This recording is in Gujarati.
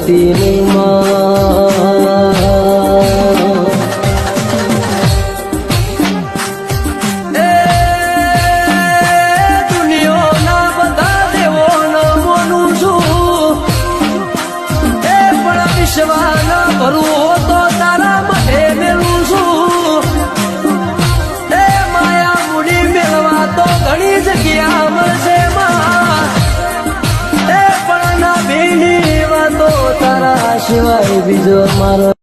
ધરતીની માં દુનિયાના બધા દેવોના મોનું છું એ પણ વિશ્વાના ભરવું તો તારા માટે મેલું છું એ માયા મૂડી મેળવા તો ઘણી જગ્યા મળશે તારા સિવાય બીજો મારો